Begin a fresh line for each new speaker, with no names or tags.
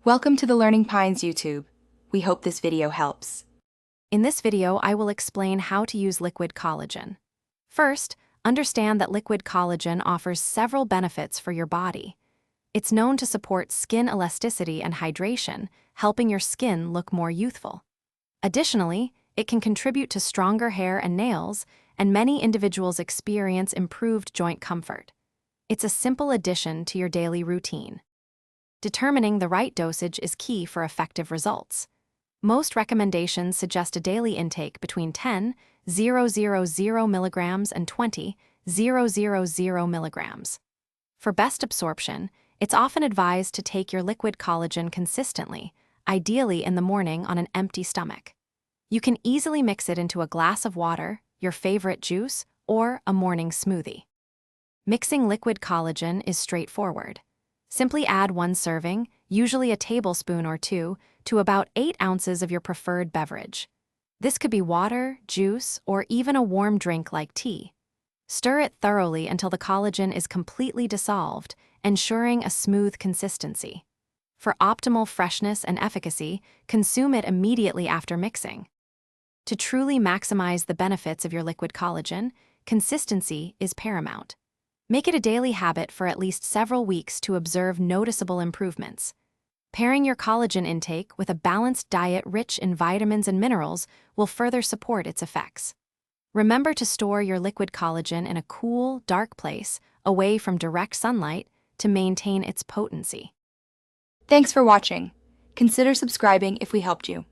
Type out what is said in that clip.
Welcome to the Learning Pines YouTube. We hope this video helps.
In this video, I will explain how to use liquid collagen. First, understand that liquid collagen offers several benefits for your body. It's known to support skin elasticity and hydration, helping your skin look more youthful. Additionally, it can contribute to stronger hair and nails, and many individuals experience improved joint comfort. It's a simple addition to your daily routine. Determining the right dosage is key for effective results. Most recommendations suggest a daily intake between 10,000 milligrams and 20,000 milligrams. For best absorption, it's often advised to take your liquid collagen consistently, ideally in the morning on an empty stomach. You can easily mix it into a glass of water, your favorite juice, or a morning smoothie. Mixing liquid collagen is straightforward. Simply add 1 serving, usually a tablespoon or 2, to about 8 ounces of your preferred beverage. This could be water, juice, or even a warm drink like tea. Stir it thoroughly until the collagen is completely dissolved, ensuring a smooth consistency. For optimal freshness and efficacy, consume it immediately after mixing. To truly maximize the benefits of your liquid collagen, consistency is paramount. Make it a daily habit for at least several weeks to observe noticeable improvements. Pairing your collagen intake with a balanced diet rich in vitamins and minerals will further support its effects. Remember to store your liquid collagen in a cool, dark place, away from direct sunlight, to maintain its potency.
Thanks for watching. Consider subscribing if we helped you.